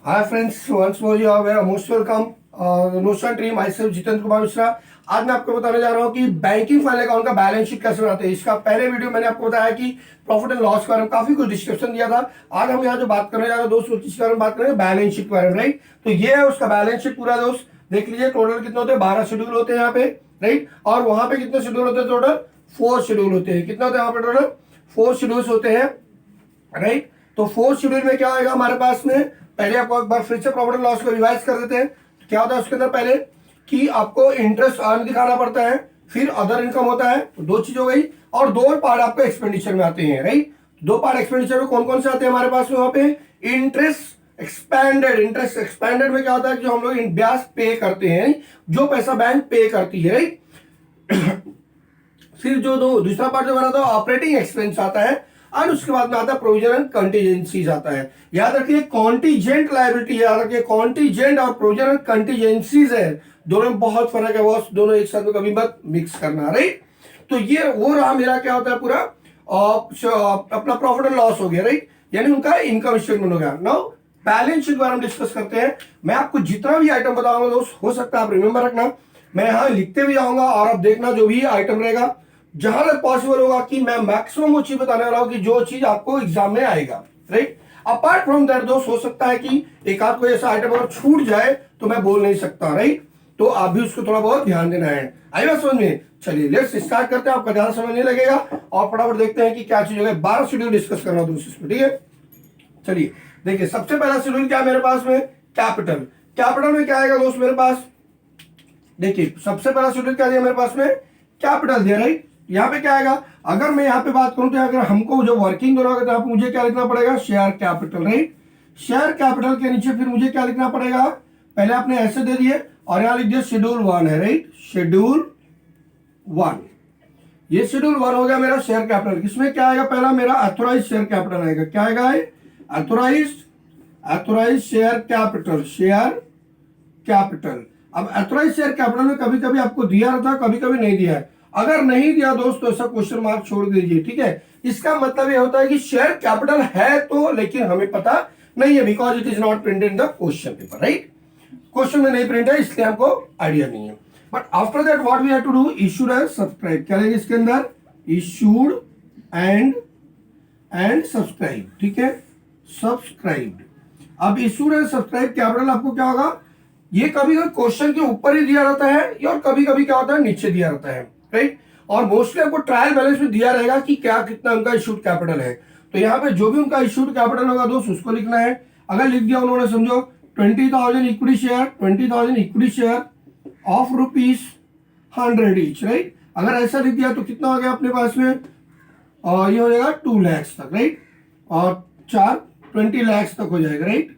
Hi friends, once more you are most welcome. Notion team, myself Jitendra Kumar Mishra. आज मैं आपको बताने जा रहा हूँ कि बैंकिंग फाइनल अकाउंट का बैलेंस शीट कैसे बनाते हैं। इसका पहले वीडियो मैंने आपको बताया कि प्रॉफिट एंड लॉस के बारे में काफी कुछ डिस्क्रिप्शन दिया था। आज हम यहाँ जो बात करने जा रहे हैं दोस्त, इसके बारे में बात करेंगे बैलेंस शीट के बारे में, राइट। तो ये है उसका बैलेंस शीट पूरा दोस्त, देख लीजिए। टोटल कितने होते हैं? 12 शेड्यूल होते हैं यहाँ पे, राइट। और वहां पे कितने शेड्यूल होते हैं? टोटल 4 शेड्यूल होते हैं। कितने होते हैं यहाँ पे? टोटल 4 शेड्यूल्स होते हैं, राइट। तो 4 शेड्यूल में क्या आएगा हमारे पास में? पहले आपको एक बार फिर से प्रॉफिट एंड लॉस को रिवाइज कर देते हैं। तो क्या होता है उसके अंदर? पहले कि आपको इंटरेस्ट अर्न दिखाना पड़ता है, फिर अदर इनकम होता है, तो 2 चीज हो गई। और 2 पार्ट आपको एक्सपेंडिचर में आते हैं, राइट। 2 पार्ट एक्सपेंडिचर में कौन कौन से आते हैं हमारे पास में? वहां पे इंटरेस्ट एक्सपेंडेड। इंटरेस्ट एक्सपेंडेड में क्या होता है? जो हम लोग ब्याज पे करते हैं, जो पैसा बैंक पे करती है, राइट। फिर जो दूसरा पार्ट जो बना था ऑपरेटिंग एक्सपेंस आता है, और उसके बाद में आता है प्रोविजन एंड कंटीजेंसीज आता है। याद रखिए कॉन्टीजेंट लायबिलिटी है, याद रखिए कॉन्टीजेंट और प्रोविजन एंड कंटीजेंसीज है, दोनों में बहुत फर्क है बॉस। दोनों एक साथ में कभी मत मिक्स करना, राइट। तो ये वो रहा मेरा क्या होता है पूरा अपना प्रॉफिट एंड लॉस हो गया, राइट। यानी उनका इनकम स्टेटमेंट हो गया। नाउ बैलेंस शीट बारे में डिस्कस करते हैं। मैं आपको जितना भी आइटम बताऊंगा दोस्त, हो सकता है आप रिमेंबर रखना, मैं यहाँ लिखते भी जाऊंगा और आप देखना जो भी आइटम रहेगा, जहां तक पॉसिबल होगा कि मैं मैक्सिमम वो चीज बताने वाला हूं कि जो चीज आपको एग्जाम में आएगा, राइट। अपार्ट फ्रॉम दैट दोस्त, हो सकता है कि एक आध कोई ऐसा आइटम अगर छूट जाए तो मैं बोल नहीं सकता, राइट। तो आप भी उसको थोड़ा बहुत ध्यान देना है। आइए समझ में, चलिए लेट्स स्टार्ट करते हैं। आपका ज्यादा समय नहीं लगेगा और फटाफट देखते हैं कि क्या चीज होगा। 12 शेड्यूल डिस्कस करना दोस्त इसमें, ठीक है। चलिए देखिए, सबसे पहला शेड्यूल क्या है मेरे पास में? कैपिटल। कैपिटल में क्या आएगा दोस्त मेरे पास? देखिए सबसे पहला शेड्यूल क्या दिया मेरे पास में? कैपिटल दिया, राइट। यहाँ पे क्या आएगा? अगर मैं यहाँ पे बात करूं तो अगर हमको जो वर्किंग दोनों होगा तो यहाँ पे मुझे क्या लिखना पड़ेगा? Share capital, right. Share capital के नीचे फिर मुझे क्या लिखना पड़ेगा? पहले आपने ऐसे दे दिए और यहाँ लिख दिया शेड्यूल 1 है, राइट। शेड्यूल 1, ये शेड्यूल 1 हो गया मेरा शेयर कैपिटल। इसमें क्या आएगा? पहला मेरा अथोराइज शेयर कैपिटल आएगा। क्या आएगा? Authorise share capital, share capital. अब अथोराइज शेयर कैपिटल में कभी कभी आपको दिया रहता है, कभी कभी नहीं दिया है। अगर नहीं दिया दोस्त तो ऐसा क्वेश्चन मार्क छोड़ दीजिए, ठीक है। इसका मतलब ये होता है कि शेयर कैपिटल है तो, लेकिन हमें पता नहीं है, because it is not printed in the question paper, right. Question में नहीं प्रिंट है इसलिए हमको आइडिया नहीं है। But after that what we have to do? Issued and subscribe. क्या रहेगा इसके अंदर? इशूड एंड सब्सक्राइब, ठीक है। सब्सक्राइब्ड। अब इशूड एंड सब्सक्राइब कैपिटल आपको क्या होगा? ये कभी कभी क्वेश्चन के ऊपर ही दिया रहता है और कभी कभी क्या होता है नीचे दिया रहता है, राइट। और मोस्टली आपको ट्रायल बैलेंस में दिया रहेगा कि क्या कितना उनका इशूड कैपिटल है। तो यहाँ पे जो भी उनका इशूड कैपिटल होगा दोस्त उसको लिखना है। अगर लिख दिया उन्होंने, समझो 20,000 equity share, 20,000 equity share of ₹100 each, right. अगर ऐसा लिख दिया तो कितना हो गया अपने पास में? और ये हो जाएगा 2 लाख तक, राइट। और 20 लाख तक हो जाएगा, राइट।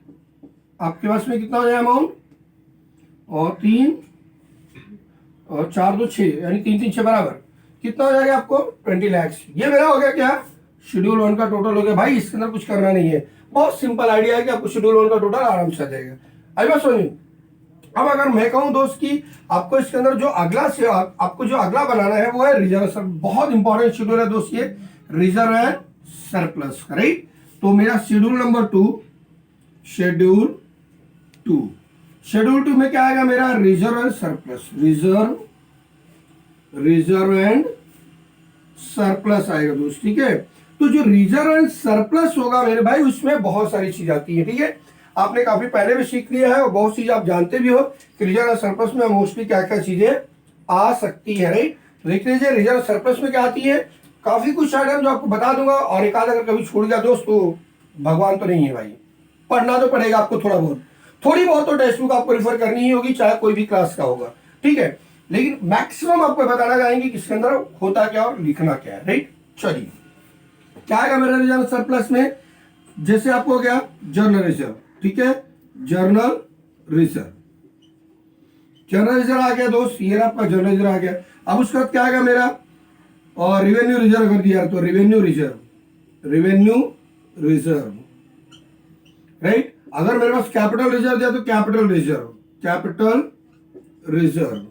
आपके पास में कितना हो जाएगा अमाउंट? और 3 और 4 2 6, यानी 3 3 6 बराबर कितना हो जाएगा आपको? 20 लाख। ये मेरा हो गया क्या? शेड्यूल 1 का टोटल हो गया। भाई इसके अंदर कुछ करना नहीं है, बहुत सिंपल आइडिया है कि आपको शेड्यूल 1 का टोटल आराम से आ जाएगा। आई बात समझ। अब अगर मैं कहूं दोस्त कि आपको इसके अंदर जो अगला से आपको जो अगला बनाना है वो है रिजर्व सर। बहुत इंपॉर्टेंट शेड्यूल है दोस्त ये, रिजर्व एंड सरप्लस, राइट। तो मेरा शेड्यूल नंबर 2, शेड्यूल 2 में क्या आएगा मेरा? Reserve and surplus. Reserve and surplus आएगा दोस्त, ठीक है। तो जो रिजर्व एंड सरप्लस होगा मेरे भाई, उसमें बहुत सारी चीज आती है, ठीक है। आपने काफी पहले भी सीख लिया है और बहुत चीज आप जानते भी हो कि रिजर्व एंड सरप्लस में मोस्टली क्या क्या चीजें आ सकती है, राइट। देख लीजिए रिजर्व सरप्लस में क्या आती है, काफी कुछ आइटम जो आपको बता दूंगा। और एक आध अगर कभी छूट गया दोस्त तो भगवान तो नहीं है भाई, पढ़ना तो पड़ेगा आपको थोड़ा बहुत, थोड़ी बहुत तो टेक्स्ट बुक आपको रिफर करनी ही होगी, चाहे कोई भी क्लास का होगा, ठीक है। लेकिन मैक्सिमम आपको बताना चाहेंगे कि इसके अंदर होता क्या और लिखना क्या है, राइट। चलिए क्या आएगा मेरा रिजर्व सरप्लस में? जैसे आपको हो गया जर्नल रिजर्व, ठीक है। जर्नल रिजर्व आ गया दोस्त, ये आपका जर्नल रिजर्व आ गया। अब उसके बाद क्या आएगा मेरा? और रिवेन्यू रिजर्व कर दिया तो रिवेन्यू रिजर्व, राइट। अगर मेरे पास कैपिटल रिजर्व दिया तो कैपिटल रिजर्व,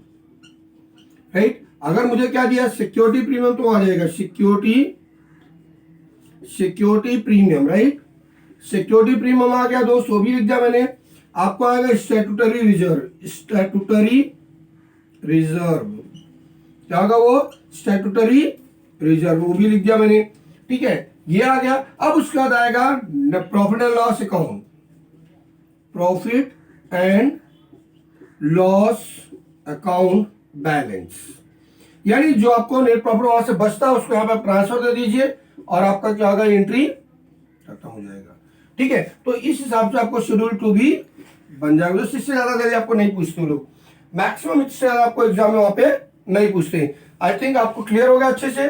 राइट। अगर मुझे क्या दिया? सिक्योरिटी प्रीमियम, तो आ जाएगा security premium, right. Security premium आ गया दोस्त, वो भी लिख दिया मैंने। आपको आएगा स्टैट्यूटरी रिजर्व, स्टैट्यूटरी रिजर्व क्या होगा वो, स्टैट्यूटरी रिजर्व, वो भी लिख दिया मैंने, ठीक है, ये आ गया। अब उसके बाद आएगा profit and loss account, profit and loss account balance, यानी जो आपको नेट प्रॉफिट वहां से बचता है उसको यहाँ पे ट्रांसफर दे दीजिए और आपका क्या होगा, एंट्री खत्म हो जाएगा, ठीक है। तो इस हिसाब से आपको शेड्यूल 2 भी बन जाएगा। तो इससे ज्यादा जल्दी आपको नहीं पूछते लोग, मैक्सिमम इससे ज्यादा आपको एग्जाम में वहां पे नहीं पूछते। आई थिंक आपको क्लियर हो गया, अच्छे से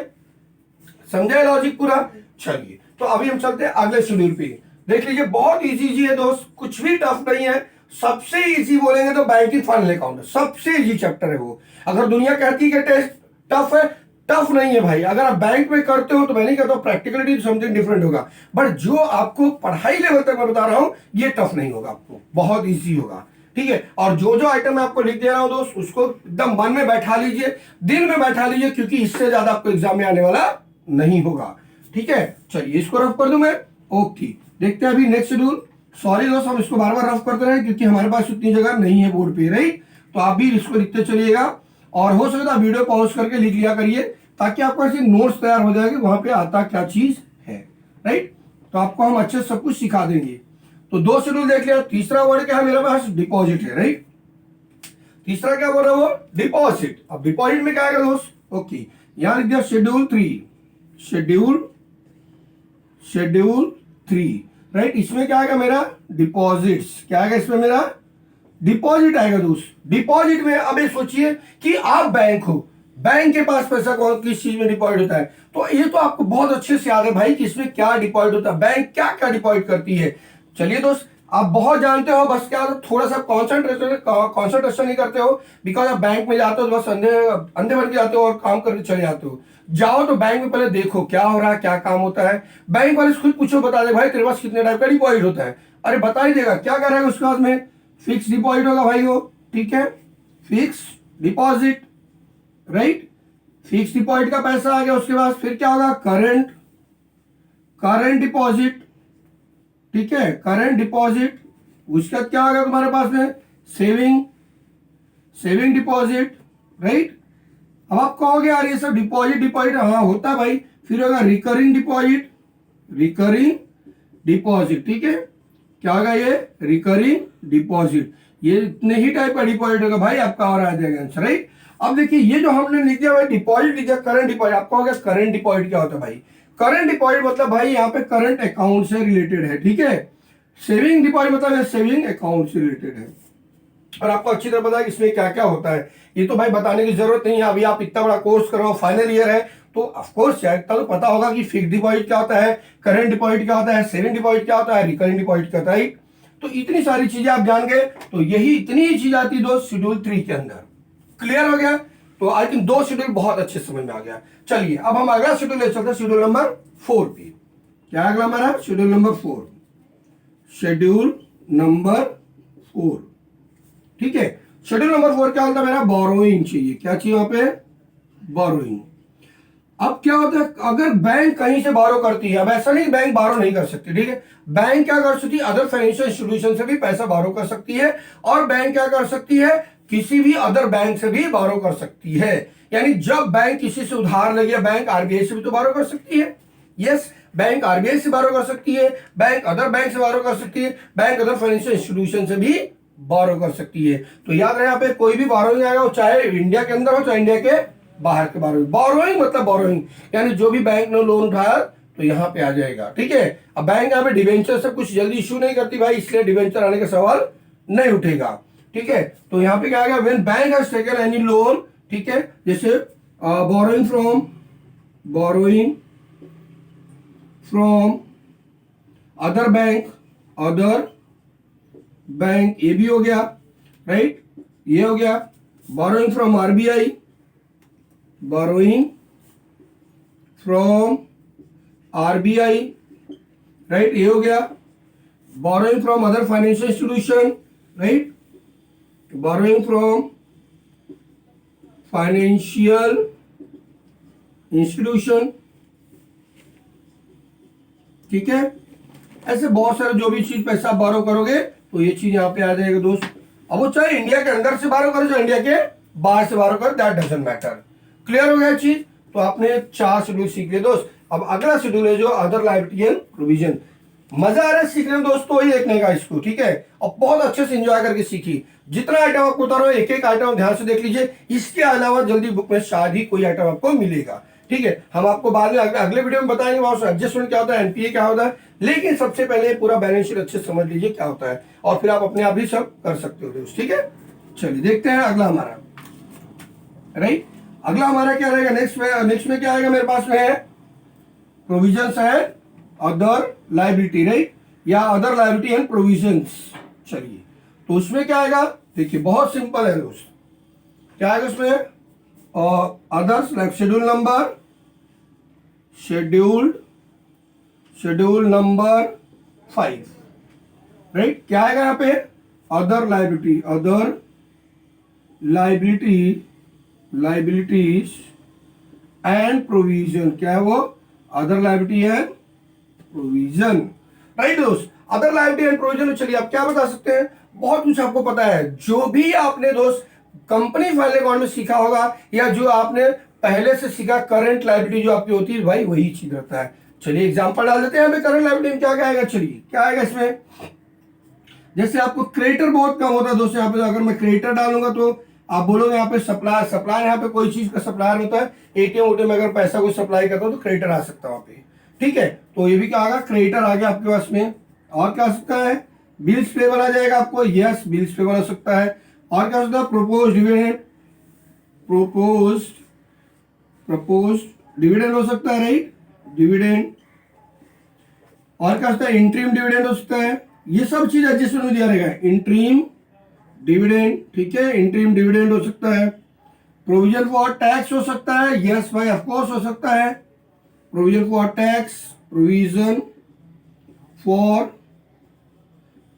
समझा लॉजिक पूरा। चलिए तो अभी हम चलते हैं अगले शेड्यूल पे। देख लीजिए बहुत इजी है दोस्त, कुछ भी टफ नहीं है। सबसे इजी बोलेंगे तो बैंकिंग फाइनल अकाउंट सबसे इजी चैप्टर है वो। अगर दुनिया कहती है कि टेस्ट टफ है, टफ नहीं है भाई। अगर आप बैंक में करते हो तो मैं नहीं कहता प्रैक्टिकलिटी समथिंग डिफरेंट होगा, बट जो आपको पढ़ाई लेवल तक मैं बता रहा हूं ये टफ नहीं होगा, आपको बहुत इजी होगा, ठीक है। और जो जो आइटम मैं आपको लिख दे रहा हूं दोस्त उसको एकदम मन में बैठा लीजिए, दिल में बैठा लीजिए, क्योंकि इससे ज्यादा आपको एग्जाम में आने वाला नहीं होगा, ठीक है। चलिए इसको रफ कर दूं मैं, ओके। देखते हैं अभी नेक्स्ट शेड्यूल। सॉरी दोस्त हम इसको बार बार रफ करते रहे क्योंकि हमारे पास उतनी जगह नहीं है बोर्ड पे, राइट। तो आप भी इसको लिखते चलिएगा और हो सके तो वीडियो पॉज करके लिख लिया करिए ताकि आपको ऐसे नोट्स तैयार हो जाएंगे वहां पे आता क्या चीज है, राइट। तो आपको हम अच्छे सब कुछ सिखा देंगे। तो 2 शेड्यूल देख लिया। तीसरा वर्ड क्या है मेरे पास, डिपॉजिट है, राइट। तीसरा क्या बोल रहा है वो, डिपॉजिट। अब डिपॉजिट में क्या आएगा दोस्त, ओके, यहां लिख दिया शेड्यूल 3, शेड्यूल 3, राइट। इसमें क्या आएगा मेरा, डिपॉजिट्स। क्या आएगा इसमें मेरा, डिपॉजिट आएगा दोस्त। डिपॉजिट में अब ये सोचिए कि आप बैंक हो, बैंक के पास पैसा कौन किस चीज में डिपॉजिट होता है, तो ये तो आपको बहुत अच्छे से याद है भाई कि इसमें क्या डिपॉजिट होता है, बैंक क्या क्या डिपॉजिट करती है। चलिए दोस्त आप बहुत जानते हो, बस क्या थोड़ा सा कॉन्सेंट्रेशन नहीं करते हो, बिकॉज आप बैंक में जाते हो तो बस अंधे बन के जाते हो और काम करके चले जाते हो। जाओ तो बैंक में पहले देखो क्या हो रहा है, क्या काम होता है। बैंक वाले खुद पूछो, बता दे भाई तेरे पास कितने टाइप का डिपॉजिट होता है, अरे बता ही देगा। क्या कर रहा है उसके बाद में, फिक्स डिपॉजिट होगा भाई वो, ठीक है, fix deposit, right. Fix deposit का पैसा आ गया, उसके बाद फिर क्या होगा, करंट डिपॉजिट, ठीक है, करंट डिपॉजिट। उसके बाद क्या होगा तुम्हारे पास में, सेविंग डिपॉजिट, राइट। अब आप कहोगे यार ये सब डिपॉजिट हाँ होता है भाई। फिर होगा रिकरिंग डिपॉजिट, ठीक है। क्या होगा ये, रिकरिंग डिपॉजिट। ये इतने ही टाइप का डिपॉजिट होगा भाई आपका, और आ जाएगा आंसर, राइट। अब देखिए ये जो हमने लिख दिया भाई डिपॉजिट लिख दिया, करंट डिपॉजिट। आपको हो गया करंट डिपॉजिट क्या होता है भाई, करंट डिपॉजिट मतलब भाई यहाँ पे करंट अकाउंट से रिलेटेड है, ठीक है। सेविंग डिपॉजिट मतलब सेविंग अकाउंट से रिलेटेड है। और आपको अच्छी तरह पता है कि इसमें क्या क्या होता है, ये तो भाई बताने की जरूरत नहीं है। अभी आप इतना बड़ा कोर्स करो, फाइनल ईयर है, तो ऑफकोर्स इतना तो पता होगा कि फिक्स डिपॉजिट क्या होता है, करंट डिपॉजिट क्या होता है, सेविंग डिपॉजिट क्या होता है, रिकरिंग डिपॉजिट क्या होता है। तो इतनी सारी चीजें आप जान गए, तो यही इतनी ही चीज आती है दोस्त शेड्यूल 3 के अंदर। क्लियर हो गया। तो आई थिंक 2 शेड्यूल बहुत अच्छे समझ में आ गया। चलिए अब हम अगला शेड्यूल ले चलते हैं, शेड्यूल नंबर 4 पे। क्या अगला हमारा शेड्यूल नंबर 4, शेड्यूल नंबर 4, ठीक है। शेड्यूल नंबर 4 क्या होता है मेरा, बोरोइंग चाहिए। क्या चाहिए वहां पे, बोरोइंग। अब क्या होता है, अगर बैंक कहीं से बारो करती है, अब ऐसा नहीं बैंक बारो नहीं कर सकती, ठीक है। बैंक क्या कर सकती है, अदर फाइनेंशियल इंस्टीट्यूशन से भी पैसा बारो कर सकती है, और बैंक क्या कर सकती है, किसी भी अदर बैंक से भी बारो कर सकती है। यानी जब बैंक किसी से उधार ले गया, बैंक आरबीआई से भी तो बारो कर सकती है। यस, बैंक आरबीआई से बारो कर सकती है, बैंक अदर बैंक से बारो कर सकती है, बैंक अदर फाइनेंशियल इंस्टीट्यूशन से भी बारो कर सकती है। तो याद रहे यहाँ पे कोई भी बारोइंग आएगा, वो चाहे इंडिया के अंदर हो चाहे इंडिया के बाहर के बारोइंग। बोरोइंग मतलब बोरोइंग, यानी जो भी बैंक ने लोन उठाया तो यहाँ पे आ जाएगा, ठीक है। अब बैंक यहाँ पे डिवेंचर से कुछ जल्दी इश्यू नहीं करती भाई, इसलिए डिवेंचर आने का सवाल नहीं उठेगा, ठीक है। तो यहाँ पे क्या आएगा, when bank has taken any loan, ठीक है, जैसे बोरोइंग फ्रॉम अदर बैंक, ये भी हो गया, राइट। ये हो गया बोरोइंग फ्रॉम आरबीआई, राइट, ये हो गया। Borrowing from other financial institution, right, borrowing from financial institution, ठीक है। ऐसे बहुत सारे जो भी चीज पैसा बोरो करोगे तो ये चीज यहाँ पे आ जाएगा दोस्त। अब वो चाहे इंडिया के अंदर से बाहर करो चाहे इंडिया के बाहर से बाहर करो, दैट डजंट मैटर। क्लियर हो गया चीज। तो आपने 4 शेड्यूल सीख लिए दोस्त। अब अगला शेड्यूल है जो अदर लायबिलिटी एंड प्रोविजन। मजा आ रहा है सीखने में दोस्तों, वही देखने का इसको, ठीक है। और बहुत अच्छे से एंजॉय करके सीखी। जितना आइटम आपको बता रहा हूँ एक एक आइटम ध्यान से देख लीजिए। इसके अलावा जल्दी बुक में शायद ही कोई आइटम आपको मिलेगा, ठीक है। हम आपको बाद में अगले वीडियो में बताएंगे बहुत एडजस्टमेंट क्या होता है, एनपीए क्या होता है, लेकिन सबसे पहले पूरा बैलेंस शीट अच्छे से समझ लीजिए क्या होता है, और फिर आप अपने आप ही सब कर सकते हो दोस्त, ठीक है। चलिए देखते हैं अगला हमारा, राइट। अगला हमारा क्या रहेगा नेक्स्ट में क्या आएगा मेरे पास में है provisions and other liability, right, या अदर लायबिलिटी एंड प्रोविजंस। चलिए तो उसमें क्या आएगा, देखिए बहुत सिंपल है दोस्त। क्या आएगा उसमें, others like schedule number 5, right. क्या आएगा यहाँ पे, अदर लाइबिलिटीज एंड प्रोविजन। क्या है वो, other liability and provision, right दोस्त। Other liability and provision. चलिए आप क्या बता सकते हैं, बहुत कुछ आपको पता है। जो भी आपने दोस्त कंपनी फाइनल अकाउंट में सीखा होगा, या जो आपने पहले से सीखा करंट लायबिलिटी जो आपकी होती है, भाई वही चीज रहता है। चलिए एग्जांपल डाल देते हैं हमें करंट लायबिलिटी में क्या क्या आएगा। चलिए क्या आएगा इसमें, जैसे आपको क्रेडिटर बहुत कम होता है दोस्त। यहाँ पे अगर मैं क्रेडिटर डालूंगा तो आप बोलोगे यहाँ पे सप्लायर यहाँ पे कोई चीज का सप्लायर होता है। एटीएम में अगर पैसा कोई सप्लाई करता हो तो क्रेडिटर आ सकता है वहां पे, ठीक है। तो ये भी क्या आएगा, क्रेडिटर आ गया आपके पास में। और क्या आ सकता है, बिल्स पेबल आ जाएगा आपको, यस बिल्स पेबल हो सकता है। और क्या हो सकता है, प्रपोज डिविडेंड हो सकता है, राइट, डिविडेंड। और क्या हो सकता है, इंट्रीम डिविडेंड हो सकता है। ये सब चीज एडजस्टमेंट में दिया रहेगा, इंट्रीम डिविडेंड, ठीक है, इंट्रीम डिविडेंड हो सकता है। प्रोविजन फॉर टैक्स हो सकता है, यस भाई ऑफ कोर्स हो सकता है, provision for tax, provision for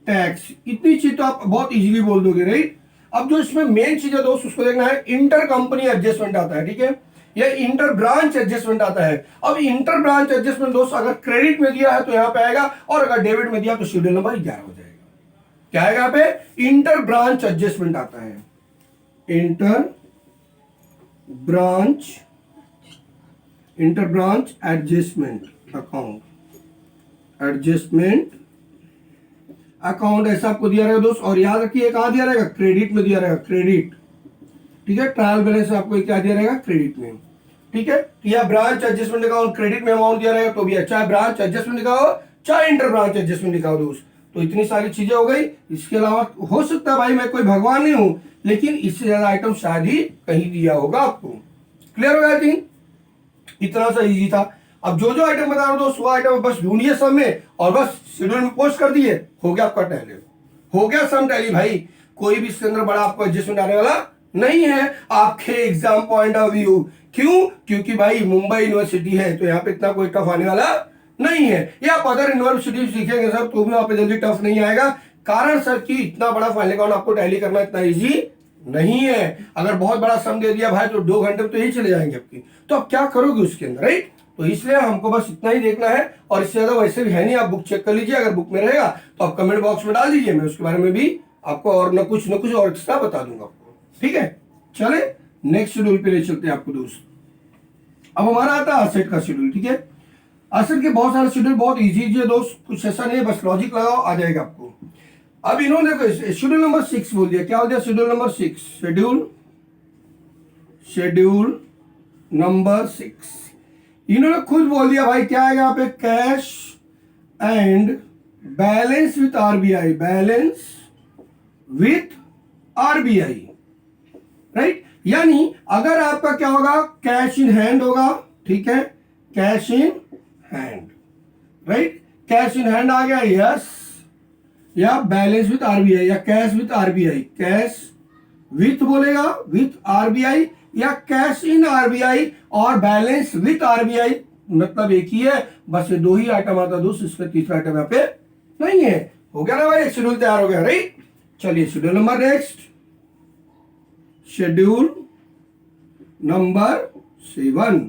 tax. इतनी चीज तो आप बहुत इजीली बोल दोगे, राइट। अब जो इसमें मेन चीज है दोस्त उसको देखना है, इंटर कंपनी एडजस्टमेंट आता है, ठीक है, या इंटर ब्रांच एडजस्टमेंट आता है। अब इंटर ब्रांच एडजस्टमेंट दोस्त अगर क्रेडिट में दिया है तो यहां पे आएगा, और अगर डेबिट में दिया तो शेड्यूल नंबर 11 हो जाएगा। क्या आएगा यहाँ पे, इंटर ब्रांच एडजस्टमेंट आता है, इंटर ब्रांच एडजस्टमेंट अकाउंट ऐसा आपको दिया रहेगा दोस्त। और याद रखिए कहां दिया रहेगा, क्रेडिट में दिया रहेगा, क्रेडिट, ठीक है। ट्रायल बैलेंस आपको क्या दिया रहेगा, क्रेडिट में, ठीक है। या ब्रांच एडजस्टमेंट अकाउंट क्रेडिट में अमाउंट दिया रहेगा तो भी अच्छा, ब्रांच एडजस्टमेंट दिखाओ चाहे इंटर ब्रांच एडजस्टमेंट दिखाओ दोस्त। तो इतनी सारी चीजें हो गई। इसके अलावा हो सकता है भाई मैं कोई भगवान नहीं हूं, लेकिन इससे ज्यादा आइटम शायद ही कहीं दिया होगा आपको। क्लियर हो गया थी, इतना सा इजी था। अब जो जो आइटम बता रहा हूं दोस्त वो आइटम बस ढूंढिए सब में, और बस शेड्यूल में पोस्ट कर दिए, हो गया आपका टैली, हो गया सम टैली भाई। कोई भी इसके अंदर बड़ा आपको एडजस्टमेंट आने वाला नहीं है आपके एग्जाम पॉइंट ऑफ व्यू। क्यों, क्योंकि भाई मुंबई यूनिवर्सिटी है तो यहाँ पे इतना कोई टफ आने वाला नहीं है। या आप अदर यूनिवर्सिटी सीखेंगे सर तो भी वहां पे जल्दी टफ नहीं आएगा। कारण सर कि इतना बड़ा फाइनल अकाउंट आपको टैली करना इतना इजी नहीं है। अगर बहुत बड़ा सम दे दिया भाई तो 2 घंटे में तो यही चले जाएंगे आपकी, तो आप क्या करोगे उसके अंदर, राइट। तो इसलिए हमको बस इतना ही देखना है, और इससे ज्यादा वैसे भी है नहीं। आप बुक चेक कर लीजिए, अगर बुक में रहेगा तो आप कमेंट बॉक्स में डाल दीजिए, मैं उसके बारे में भी आपको और न कुछ और एक्स्ट्रा बता दूंगा आपको, ठीक है। चले नेक्स्ट शेड्यूल पे ले चलते हैं आपको दोस्त। अब हमारा आता है असेट का शेड्यूल, ठीक है। असेट के बहुत सारे शेड्यूल बहुत इजी है दोस्त, कुछ ऐसा नहीं है, बस लॉजिक लगाओ आ जाएगा आपको। अब इन्होंने देखो शेड्यूल नंबर 6 बोल दिया। क्या बोल दिया, शेड्यूल नंबर 6, शेड्यूल नंबर 6 इन्होंने खुद बोल दिया भाई। क्या आएगा यहाँ पे, cash and balance with RBI, right. यानी अगर आपका क्या होगा, कैश इन हैंड होगा, ठीक है, cash in hand, right, cash in hand आ गया, यस, या बैलेंस विथ आरबीआई, या cash with RBI, cash with बोलेगा विथ आरबीआई, या कैश इन आरबीआई और बैलेंस विथ आरबीआई, मतलब एक ही है, बस ये 2 ही आइटम आता है दोस्त, इसका तीसरा आइटम यहाँ पे नहीं है। हो गया ना भाई, शेड्यूल तैयार हो गया, राइट। चलिए schedule number next, schedule number 7,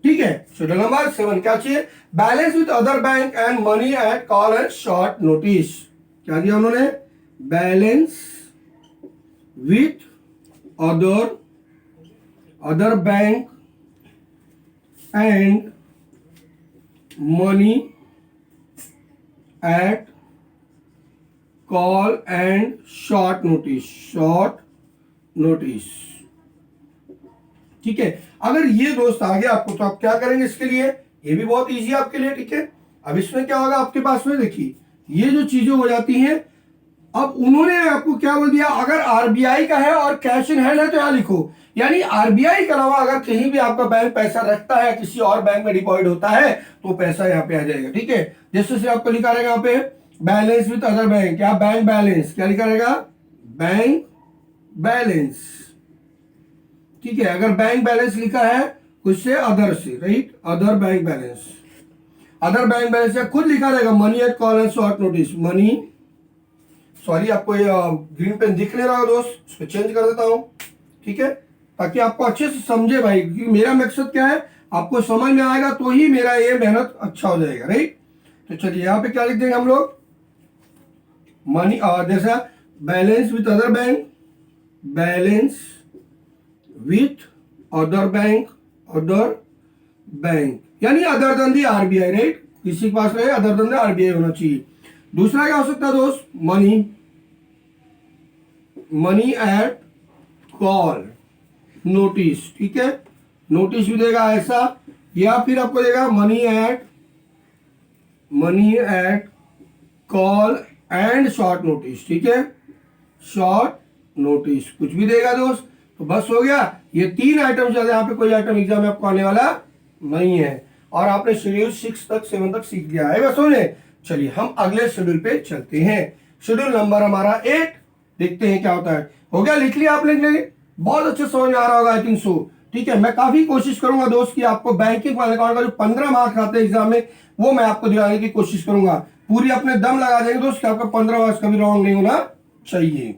ठीक है। शेड्यूल नंबर 7 क्या चाहिए, balance with other bank and money at call and short notice, क्या दिया उन्होंने, balance with other bank and money at call and short notice. ठीक है, अगर ये दोस्त आ गया आपको तो आप क्या करेंगे इसके लिए, ये भी बहुत इजी है आपके लिए। ठीक है, अब इसमें क्या होगा आपके पास में, देखिए ये जो चीजें हो जाती हैं, अब उन्होंने आपको क्या बोल दिया, अगर आरबीआई का है और कैश इन हैंड है तो यहां लिखो, यानी आरबीआई के अलावा अगर कहीं भी आपका बैंक पैसा रखता है, किसी और बैंक में डिपॉजिट होता है तो पैसा यहाँ पे आ जाएगा। ठीक है, जैसे आपको लिखा रहेगा यहाँ पे बैलेंस विथ अदर बैंक, क्या बैंक बैलेंस, क्या लिखा रहेगा, बैंक बैलेंस। ठीक है, अगर बैंक बैलेंस लिखा है उससे अदर से, right, other bank balance, other bank balance, या खुद लिखा रहेगा money at call and short notice, money, sorry आपको ये ग्रीन पेन दिख नहीं रहा हो दोस्त, उसको चेंज कर देता हूं। ठीक है, ताकि आपको अच्छे से समझे भाई, क्योंकि मेरा मकसद क्या है, आपको समझ में आएगा तो ही मेरा ये मेहनत अच्छा हो जाएगा, राइट। तो चलिए यहाँ पे क्या लिख देंगे हम लोग, मनी, जैसा balance with other bank, balance with other bank, यानी other than the RBI, right, किसी के पास रहे अदर देन दी आरबीआई होना चाहिए। दूसरा क्या हो सकता है दोस्त, मनी एट कॉल नोटिस। ठीक है, नोटिस भी देगा ऐसा, या फिर आपको देगा money at call and short notice. ठीक है, शॉर्ट नोटिस कुछ भी देगा दोस्त, तो बस हो गया। ये 3 आइटम ज्यादा, यहाँ पे कोई आइटम एग्जाम में आपको आने वाला नहीं है, और आपने शेड्यूल 6 तक 7 तक सीख लिया है बस होने। चलिए हम अगले शेड्यूल पे चलते हैं, शेड्यूल नंबर हमारा 8, देखते हैं क्या होता है। हो गया, लिख लिया आपने, बहुत अच्छे समझ में आ रहा होगा आई थिंक सो। ठीक है, मैं काफी कोशिश करूंगा दोस्त कि आपको बैंकिंग वाले अकाउंट का जो 15 मार्क्स आते हैं एग्जाम में, वो मैं आपको दिलाने की कोशिश करूंगा, पूरी अपने दम लगा देंगे दोस्त कि आपका 15 मार्क्स कभी रॉन्ग नहीं होना चाहिए।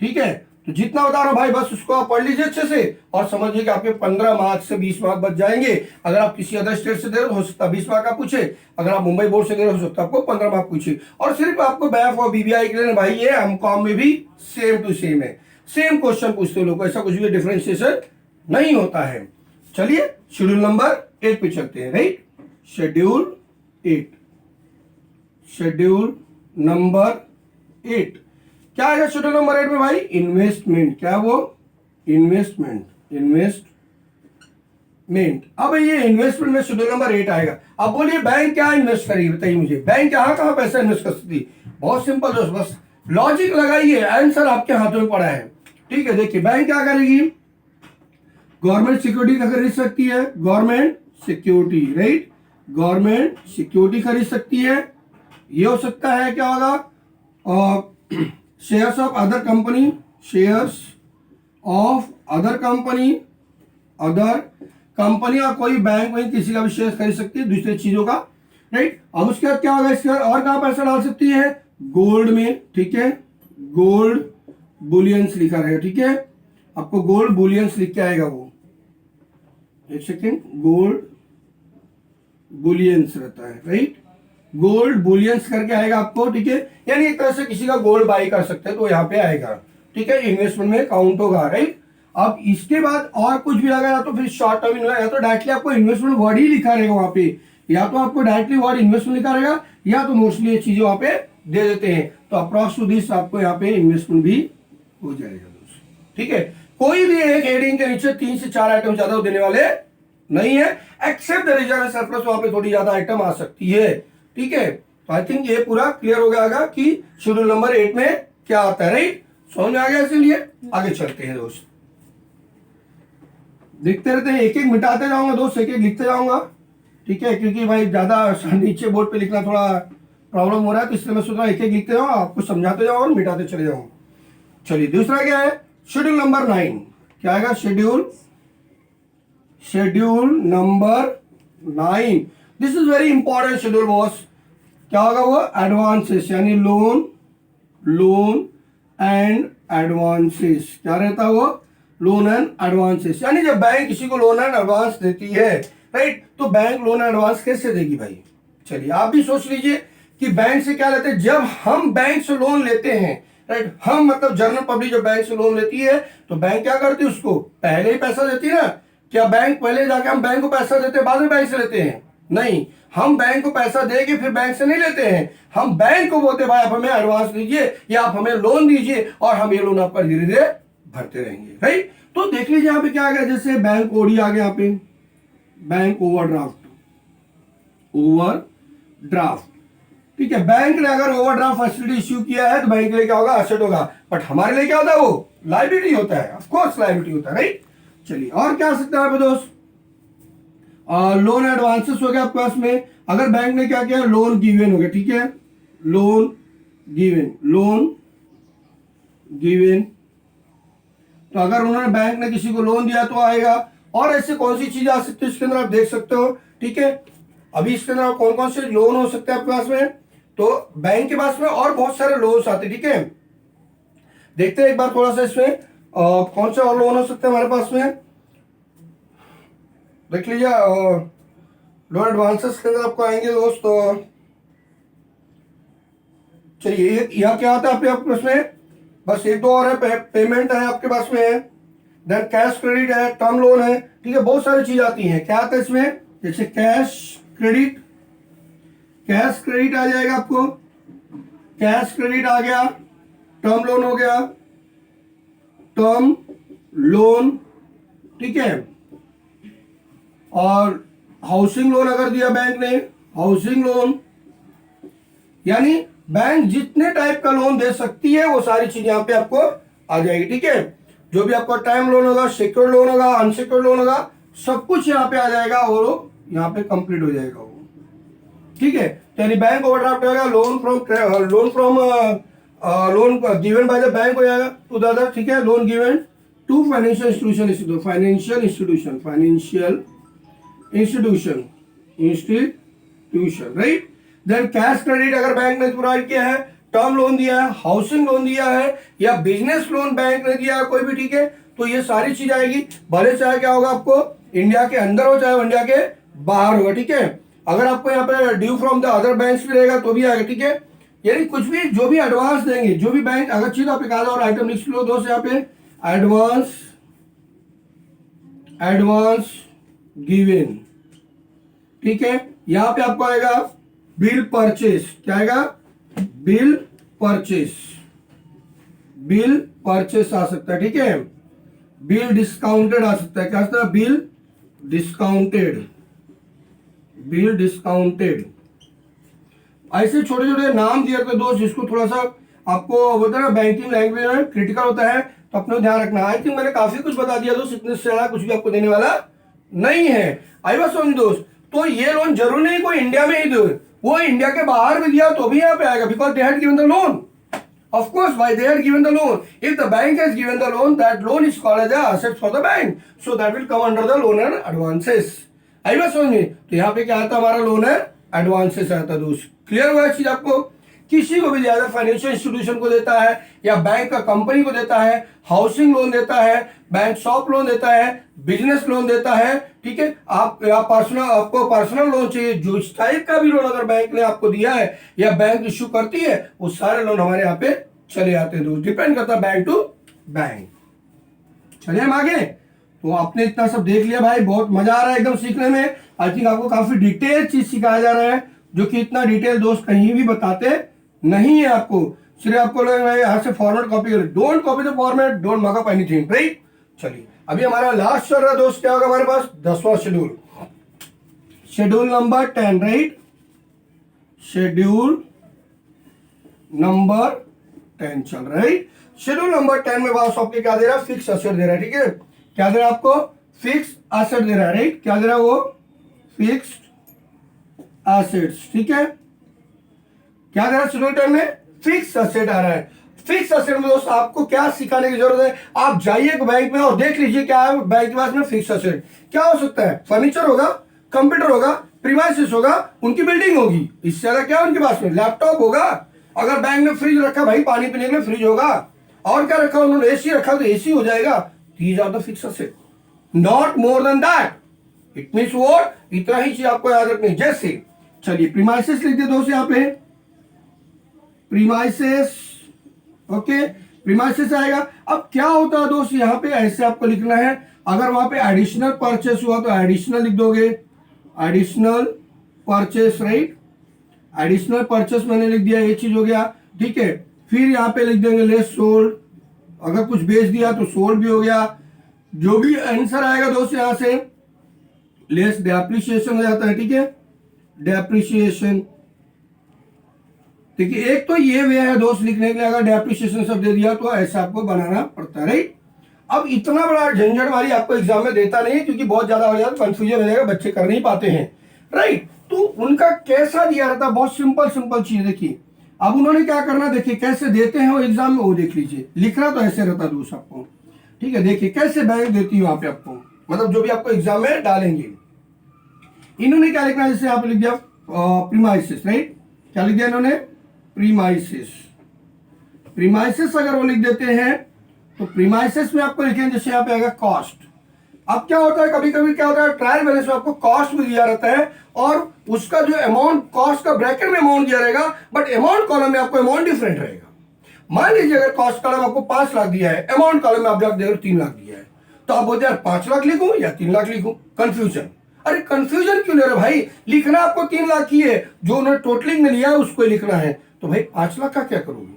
ठीक है, तो जितना बता रहा हूं भाई बस उसको आप पढ़ लीजिए अच्छे से, और समझिए कि आपके 15 मार्क्स से 20 मार्क्स बच जाएंगे। अगर आप किसी अदर स्टेट से दे रहे हो सकता है 20 मार्क आप पूछे, अगर आप मुंबई बोर्ड से दे रहे हो सकता है आपको 15 मार्क पूछे। और सिर्फ आपको बैफ और बीबीआई के लिए भाई, ये एमकॉम में भी सेम टू सेम है, सेम क्वेश्चन पूछते हैं लोग, ऐसा कुछ भी डिफरेंशिएशन नहीं होता है। चलिए शेड्यूल नंबर 8 पे चलते हैं, राइट, शेड्यूल नंबर 8 क्या है शेड्यूल नंबर 8 में भाई, इन्वेस्टमेंट। क्या वो, इन्वेस्टमेंट। अब ये इन्वेस्टमेंट में शेड्यूल नंबर 8 आएगा। अब बोलिए बैंक क्या इन्वेस्ट करेगी, बताइए मुझे, बैंक कहां पैसा इन्वेस्ट कर सकती है। बहुत सिंपल दोस्त, बस लॉजिक लगाइए, आंसर आपके हाथों में पड़ा है। ठीक है, देखिए बैंक क्या करेगी, गवर्नमेंट सिक्योरिटी खरीद सकती है, government security, right, government security खरीद सकती है। ये हो सकता है क्या होगा, शेयर्स ऑफ अदर कंपनी, और कोई बैंक में किसी का भी शेयर खरीद सकती है दूसरी चीजों का, राइट। अब उसके बाद क्या होगा, इसके बाद और कहां पैसा डाल सकती है, गोल्ड में। ठीक है, गोल्ड बुलियंस लिखा रहेगा। ठीक है, आपको गोल्ड बुलियंस लिख के आएगा वो, एक सेकेंड, गोल्ड बुलियंस रहता है, राइट, गोल्ड बुलियंस करके आएगा आपको। ठीक है, यानी एक तरह से किसी का गोल्ड बाई कर सकते हैं तो यहाँ पे आएगा। ठीक है, इन्वेस्टमेंट में काउंट होगा, राइट। अब इसके बाद और कुछ भी लगा, या तो फिर शॉर्ट टर्म इन्वेस्टमेंट, या तो डायरेक्टली आपको इन्वेस्टमेंट वर्ड ही लिखा रहेगा वहां पे, या तो आपको डायरेक्टली वर्ड इन्वेस्टमेंट लिखा रहेगा, या तो मोस्टली ये चीजें वहां पे दे देते हैं, तो अप्रॉक्स टू दिस आपको यहाँ पे इन्वेस्टमेंट भी हो जाएगा दोस्तों। ठीक है, कोई भी एक हेडिंग के नीचे 3 से 4 आइटम ज्यादा देने वाले नहीं है, एक्सेप्ट द रिजर्व सरप्लस, वहां पे थोड़ी ज्यादा आइटम आ सकती है। ठीक है, तो आई थिंक ये पूरा क्लियर हो गया कि शेड्यूल नंबर 8 में क्या आता है, राइट, समझ में आ गया। इसलिए आगे चलते हैं दोस्त, देखते रहते हैं, एक एक मिटाते जाऊंगा दोस्त, एक एक लिखते जाऊंगा। ठीक है, क्योंकि भाई ज्यादा नीचे बोर्ड पे लिखना थोड़ा प्रॉब्लम हो रहा है, तो इसलिए मैं सोच रहा हूँ एक एक लिखते जाऊँ, आपको समझाते जाऊँ और मिटाते चले जाऊँ। चलिए दूसरा क्या है, शेड्यूल नंबर 9 क्या आएगा, schedule number 9, this is very important schedule boss. क्या होगा वो, एडवांसेस, यानी लोन एंड एडवांसेस। क्या रहता है वो, लोन एंड एडवांसेस, यानी जब बैंक किसी को लोन एंड एडवांस देती है, राइट, तो बैंक लोन एडवांस कैसे देगी भाई। चलिए आप भी सोच लीजिए कि बैंक से क्या लेते हैं, जब हम बैंक से लोन लेते हैं, राइट, हम मतलब जनरल पब्लिक जो बैंक से लोन लेती है तो बैंक क्या करती है, उसको पहले ही पैसा देती है ना। क्या बैंक पहले जाके हम बैंक को पैसा देते हैं बाद में बैंक से लेते हैं? नहीं, हम बैंक को पैसा दे के फिर बैंक से नहीं लेते हैं। हम बैंक को बोलते भाई आप हमें एडवांस दीजिए या आप हमें लोन दीजिए और हम ये लोन आपका धीरे धीरे भरते रहेंगे, राइट। तो देख लीजिए यहाँ पे क्या आ गया, जैसे बैंक ओडी आ गया यहाँ पे, बैंक ओवरड्राफ्ट, ओवरड्राफ्ट, ठीक है। बैंक ने अगर ओवरड्राफ्ट फैसिलिटी इश्यू किया है तो बैंक के लिए क्या होगा, एसेट होगा, बट हमारे लिए क्या होता है, वो लायबिलिटी होता है, ऑफ कोर्स लायबिलिटी होता है, राइट। चलिए और क्या आ सकता है यहाँ पे दोस्त, लोन एडवांसेस हो गया आपके पास में। अगर बैंक ने क्या किया, लोन गिवन हो गया, ठीक है, लोन गिवन, लोन गिवन, तो अगर उन्होंने बैंक ने किसी को लोन दिया तो आएगा। और ऐसे कौन सी चीज आ सकती है इसके अंदर आप देख सकते हो, ठीक है। अभी इसके अंदर कौन कौन से लोन हो सकते हैं आपके पास में, तो बैंक के पास में और बहुत सारे लोन्स आते हैं, ठीक है। देखते हैं एक बार थोड़ा सा इसमें कौन से और लोन हो सकते हैं हमारे पास में, देख लीजिए। लोन एडवांसेस के अंदर आपको आएंगे दोस्तों। चलिए यहाँ क्या आता है आपके पास में, बस एक दो और है, पेमेंट है आपके पास में है, देन कैश क्रेडिट है, टर्म लोन है, ठीक है, बहुत सारी चीज आती हैं। क्या आता है इसमें, जैसे कैश क्रेडिट, कैश क्रेडिट आ जाएगा आपको, कैश क्रेडिट आ गया, टर्म लोन हो गया, टर्म लोन, ठीक है। और हाउसिंग लोन अगर दिया बैंक ने, हाउसिंग लोन, यानी बैंक जितने टाइप का लोन दे सकती है वो सारी चीजें यहाँ पे आपको आ जाएगी, ठीक है। जो भी आपका टाइम लोन होगा, सिक्योर्ड लोन होगा, अनसिक्योर्ड लोन होगा, सब कुछ यहाँ पे आ जाएगा और यहाँ पे कंप्लीट हो जाएगा वो, ठीक है। यानी बैंक ओवरड्राफ्ट होगा, loan from loan given by the bank हो जाएगा टू द अदर, ठीक है, loan given to financial institution, financial institution, financial institution, right. Then cash credit अगर बैंक ने प्रोवाइड किया है, टर्म लोन दिया है, हाउसिंग लोन दिया है या बिजनेस लोन बैंक ने दिया है कोई भी, ठीक है, तो ये सारी चीज आएगी। भले चाहे क्या होगा आपको इंडिया के अंदर हो चाहे इंडिया के बाहर होगा, ठीक है। अगर आपको यहाँ पे due from the other banks भी रहेगा तो भी आएगा, ठीक है। यानी कुछ भी जो भी एडवांस देंगे, जो भी बैंक, अगर चीज आप एक आधा और आइटम लिख लो दोस्त यहाँ पे, एडवांस गिवन, ठीक है। यहां पे आपको आएगा बिल परचेस, क्या आएगा, बिल परचेस आ सकता है, ठीक है। बिल डिस्काउंटेड आ सकता है, क्या आता है, बिल डिस्काउंटेड। ऐसे छोटे छोटे नाम दिए थे दोस्त, जिसको थोड़ा सा आपको होता है ना बैंकिंग लैंग्वेज में क्रिटिकल होता है, तो अपने ध्यान रखना। आई थिंक मैंने काफी कुछ बता दिया दोस्त, इतने से ज्यादा कुछ भी आपको देने वाला नहीं है। आई बस समझ दोस्त, तो ये लोन जरूर नहीं कोई इंडिया में ही दो, वो इंडिया के बाहर भी दिया तो भी यहाँ पे आएगा, because they had given the loan, of course why they had given the loan, if the bank has given the loan, that loan is called as asset for the bank, so that will come under the loan and advances. आई बस समझ, तो यहाँ पे क्या आता है, हमारा लोन है एडवांसेस आता है दोस्त। क्लियर हुआ चीज आपको, किसी को भी ज्यादा फाइनेंशियल इंस्टीट्यूशन को देता है या बैंक का कंपनी को देता है, हाउसिंग लोन देता है, बैंक शॉप लोन देता है, बिजनेस लोन देता है, ठीक है। आप आपको पर्सनल लोन चाहिए, जो इस टाइप का भी लोन अगर बैंक ने आपको दिया है या बैंक इश्यू करती है, वो सारे लोन हमारे यहाँ पे चले आते हैं दोस्त, डिपेंड करता है बैंक टू बैंक। चलिए हम आगे, तो आपने इतना सब देख लिया भाई, बहुत मजा आ रहा है एकदम सीखने में। आई थिंक आपको काफी डिटेल चीज सिखाया जा रहा है, जो कि इतना डिटेल दोस्त कहीं भी बताते नहीं है आपको, सिर्फ आपको यहाँ से फॉर्मेट कॉपी करें, don't copy the format, don't mark up anything, right. चलिए अभी हमारा लास्ट चल रहा है दोस्त, क्या होगा हमारे पास, 10वां schedule, schedule number 10, right, schedule number 10 चल रहा है। शेड्यूल नंबर 10 में बात आपके क्या दे रहा है, फिक्स एसेट दे रहा है, ठीक है। क्या दे रहा है आपको, फिक्स एसेट दे रहा है, राइट। क्या दे रहा है वो, फिक्स्ड एसेट्स, ठीक है। क्या दे रहा है शेड्यूल 10 में, फिक्स एसेट आ रहा है। फिक्स एसेट में दोस्त आपको क्या सिखाने की जरूरत है, आप जाइए बैंक में और देख लीजिए क्या है बैंक के पास में फिक्स एसेट। क्या हो सकता है, फर्नीचर होगा, कंप्यूटर होगा, प्रीमाइसेस होगा, उनकी बिल्डिंग होगी, इससे ज्यादा क्या उनके पास में, लैपटॉप होगा। अगर बैंक ने फ्रिज रखा भाई, पानी पीने के लिए फ्रिज होगा, और क्या रखा उन्होंने, एसी रखा तो एसी हो जाएगा। These are the fix asset, not more than that. It means what, इतना ही चीज आपको याद रखनी। जैसे चलिए प्रीमाइसेस लिख दे दोस्त यहाँ पे, प्रीमाइसेस, ओके, प्रीमाइसेस आएगा। अब क्या होता है दोस्त, यहाँ पे ऐसे आपको लिखना है, अगर वहां पे एडिशनल परचेस हुआ तो एडिशनल लिख दोगे, additional purchase, right, additional purchase मैंने लिख दिया, ये चीज हो गया, ठीक है। फिर यहाँ पे लिख देंगे लेस सोल्ड, अगर कुछ बेच दिया तो सोल्ड भी हो गया। जो भी आंसर आएगा दोस्त यहाँ से लेस डेप्रिसिएशन हो जाता है, ठीक है, डेप्रिसिएशन, ठीक है। एक तो ये वे है दोस्त लिखने के लिए, अगर डेप्रिसिएशन सब दे दिया तो ऐसा आपको बनाना पड़ता है, राइट। अब इतना बड़ा झंझट वाली आपको एग्जाम में देता नहीं है, क्योंकि बहुत ज्यादा हो जाता, कंफ्यूजन हो जाएगा, बच्चे कर नहीं पाते हैं, राइट। तो उनका कैसा दिया रहता है, बहुत सिंपल सिंपल चीज देखिए। अब उन्होंने क्या करना, देखिए कैसे देते हैं वो एग्जाम में, वो देख लीजिए। लिखना तो ऐसे रहता दोस्त आपको, ठीक है। देखिए कैसे बैंक देती है वहां पे आपको, मतलब जो भी आपको एग्जाम में डालेंगे। इन्होंने क्या लिखना है, जैसे यहाँ पे लिख दिया प्रीमाइसिस, राइट, क्या लिख दिया इन्होंने, प्रीमाइसिस। प्रीमाइसिस अगर वो लिख देते हैं तो प्रीमाइसिस में आपको लिखेंगे, जैसे यहाँ पे आएगा कॉस्ट। अब क्या होता है, कभी कभी क्या होता है, ट्रायल बैलेंस में आपको कॉस्ट भी दिया रहता है, और उसका जो अमाउंट, कॉस्ट का ब्रैकेट में अमाउंट दिया रहेगा, बट अमाउंट कॉलम में आपको अमाउंट डिफरेंट रहेगा। मान लीजिए अगर कॉस्ट कॉलम आपको 5 लाख दिया है, अमाउंट कॉलम में आप देख रहे हो 3 लाख दिया है, तो आप बोलते हैं 5 लाख लिखूं या 3 लाख लिखूं, कंफ्यूजन। अरे कंफ्यूजन क्यों ले रहे भाई, लिखना आपको 3 लाख ही है, जो उन्होंने टोटलिंग में लिया है उसको ही लिखना है, तो भाई 5 लाख का क्या करोगे।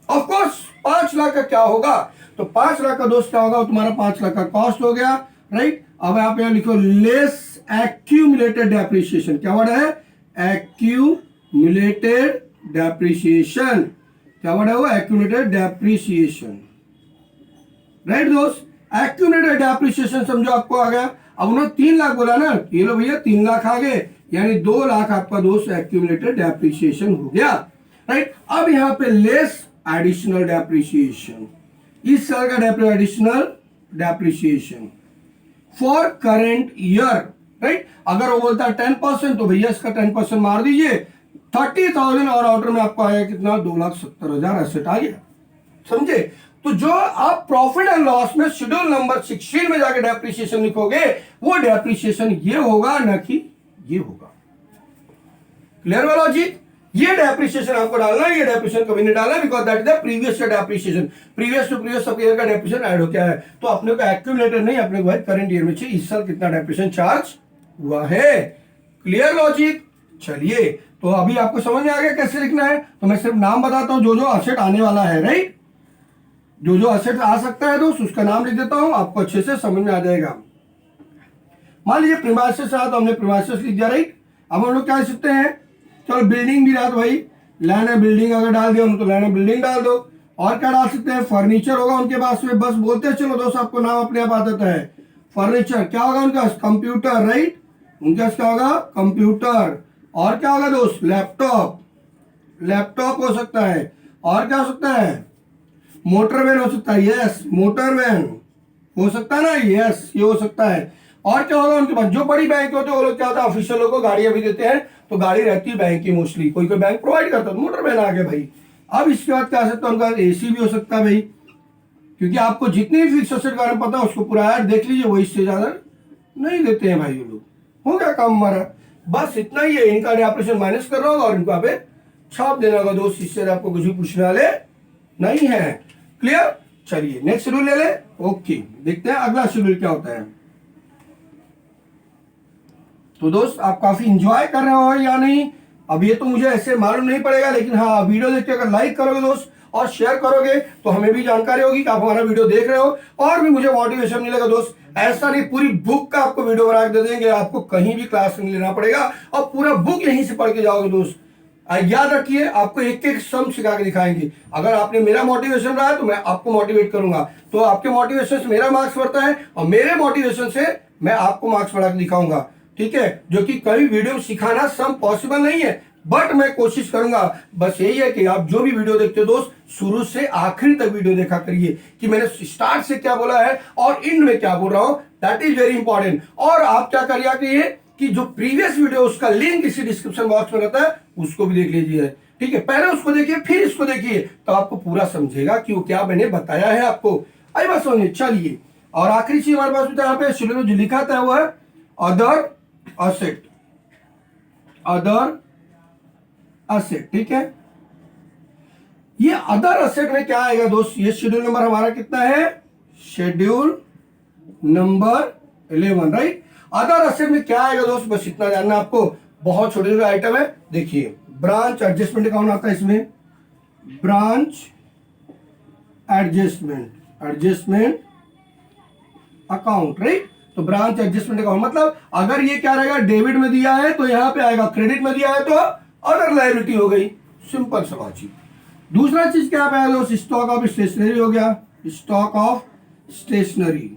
ऑफकोर्स 5 लाख का क्या होगा, तो 5 लाख का दोस्त क्या होगा, तुम्हारा 5 लाख का कॉस्ट हो गया, राइट। अब आप यहां लिखो लेस एक्यूमुलेटेड डेप्रिसिएशन, क्या वर्ड है, एक्यूमुलेटेड डेप्रिसिएशन, क्या वर्ड है वो, एक्यूमुलेटेड डेप्रिसिएशन, राइट दोस्त। एक्यूमुलेटेड डेप्रिसिएशन समझो आपको आ गया। अब उन्होंने 3 लाख बोला ना, ये लो भैया 3 लाख आ गए, यानी 2 लाख आपका दोस्त एक्यूमुलेटेड डेप्रिसिएशन हो गया, राइट। अब यहां पे लेस एडिशनल डेप्रिसिएशन, इस साल का additional depreciation for current year, right. अगर वो बोलता है 10% तो भैया इसका 10% मार दीजिए, 30,000 और आउटर में आपको आया कितना, 2,70,000 एसेट आ गया, समझे। तो जो आप प्रॉफिट एंड लॉस में शेड्यूल नंबर 16 में जाके डेप्रिसिएशन लिखोगे, वो डेप्रिसिएशन ये होगा ना कि ये होगा। क्लियर हुआ लॉजिक। ये डेप्रिसिएशन आपको डालना है, ये डेप्रिसिएशन कभी नहीं डालना, because that is the previous year depreciation, previous to previous सब ईयर का डेप्रिसिएशन ऐड हो गया है, तो अपने को एक्यूमुलेटेड नहीं, अपने को भाई करंट ईयर में चाहिए इस साल कितना डेप्रिसिएशन चार्ज हुआ है। Clear logic. चलिए, तो अभी आपको समझ में आ गया कैसे लिखना है। तो मैं सिर्फ नाम बताता हूं, जो जो असेट आने वाला है, राइट, जो जो असेट आ सकता है दोस्त उसका नाम लिख देता हूं, आपको अच्छे से समझ में आ जाएगा। मान लीजिए प्रीमाइसिस रहा तो हमने प्रीमाइसिस लिख दिया, राइट। अब हम लोग क्या लिख सकते हैं, चलो बिल्डिंग भी रहा तो भाई लैंड है बिल्डिंग अगर डाल दिया तो लैंड है बिल्डिंग डाल दो। और क्या डाल सकते हैं, फर्नीचर होगा उनके पास में, बस बोलते चलो दोस्त, आपको नाम अपने आप आ जाता है। फर्नीचर क्या होगा उनका, कंप्यूटर, राइट, उनके पास क्या होगा, कंप्यूटर। और क्या होगा दोस्त, लैपटॉप, लैपटॉप हो सकता है। और क्या हो सकता है, मोटर वैन हो सकता है, यस, मोटर वैन हो सकता है ना, यस, ये हो सकता है। और क्या होगा उनके पास, जो बड़ी बैंक होते हैं वो लोग क्या होता है, ऑफिशियल लोगों को गाड़ियां भी देते हैं, तो गाड़ी रहती है बैंक की मोस्टली, कोई कोई बैंक प्रोवाइड करता है, तो मोटर वैन आ गया भाई। अब इसके बाद क्या सकता है उनका, एसी भी हो सकता है भाई, क्योंकि आपको जितनी भी फिक्स एसेट के बारे में पता है उसको पूरा ऐड देख लीजिए, वो इससे ज्यादा नहीं देते हैं भाई ये लोग। हो गया काम हमारा, बस इतना ही है। इनका ऑपरेशन माइनस कर रहा होगा और इनको पे छाप देना होगा दोस्त, इससे आपको कुछ भी पूछने वाले नहीं है। क्लियर। चलिए नेक्स्ट शेड्यूल ले ले, ओके, देखते हैं अगला शेड्यूल क्या होता है। तो दोस्त आप काफी इंजॉय कर रहे हो या नहीं, अब ये तो मुझे ऐसे मालूम नहीं पड़ेगा, लेकिन हाँ वीडियो देख के अगर लाइक करोगे दोस्त और शेयर करोगे तो हमें भी जानकारी होगी कि आप हमारा वीडियो देख रहे हो, और भी मुझे मोटिवेशन मिलेगा दोस्त। ऐसा नहीं पूरी बुक का आपको वीडियो बना के दे देंगे, आपको कहीं भी क्लास नहीं लेना पड़ेगा और पूरा बुक यहीं से पढ़ के जाओगे दोस्त। याद रखिए, आपको एक एक सम सिखा के दिखाएंगे। अगर आपने मेरा मोटिवेशन रहा है तो मैं आपको मोटिवेट करूंगा, तो आपके मोटिवेशन से मेरा मार्क्स बढ़ता है और मेरे मोटिवेशन से मैं आपको मार्क्स बढ़ा के दिखाऊंगा, ठीक है। जो कि कभी वीडियो में सिखाना सम पॉसिबल नहीं है, बट मैं कोशिश करूंगा। बस यही है कि आप जो भी वीडियो देखते हो दोस्त, शुरू से आखिर तक वीडियो देखा करिए कि मैंने स्टार्ट से क्या बोला है और एंड में क्या बोल रहा हूं, दैट इज वेरी इंपॉर्टेंट। और आप क्या करिए कि जो प्रीवियस वीडियो उसका लिंक इसी डिस्क्रिप्शन बॉक्स में रहता है, उसको भी देख लीजिए, ठीक है। पहले उसको देखिए फिर इसको देखिए, तो आपको पूरा समझेगा कि वो क्या मैंने बताया है आपको। आई बात समझिए। चलिए, और आखिरी चीज हमारे पास यहाँ पे शेड्यूल में जो लिखा था वो है अदर असेट, अदर असेट, ठीक है। ये अदर असेट में क्या आएगा दोस्त, ये शेड्यूल नंबर हमारा कितना है, schedule number 11, right. Other asset में क्या आएगा दोस्त, बस इतना जानना आपको, बहुत छोटे छोटे आइटम है। देखिए ब्रांच एडजस्टमेंट अकाउंट आता है इसमें, ब्रांच एडजस्टमेंट अकाउंट, राइट। तो ब्रांच एडजस्टमेंट अकाउंट मतलब अगर ये क्या रहेगा, डेबिट में दिया है तो यहां पे आएगा, क्रेडिट में दिया है तो अदर लायबिलिटी हो गई, सिंपल सा बातचीत। दूसरा चीज क्या आएगा दोस्त, स्टॉक ऑफ स्टेशनरी हो गया, स्टॉक ऑफ स्टेशनरी,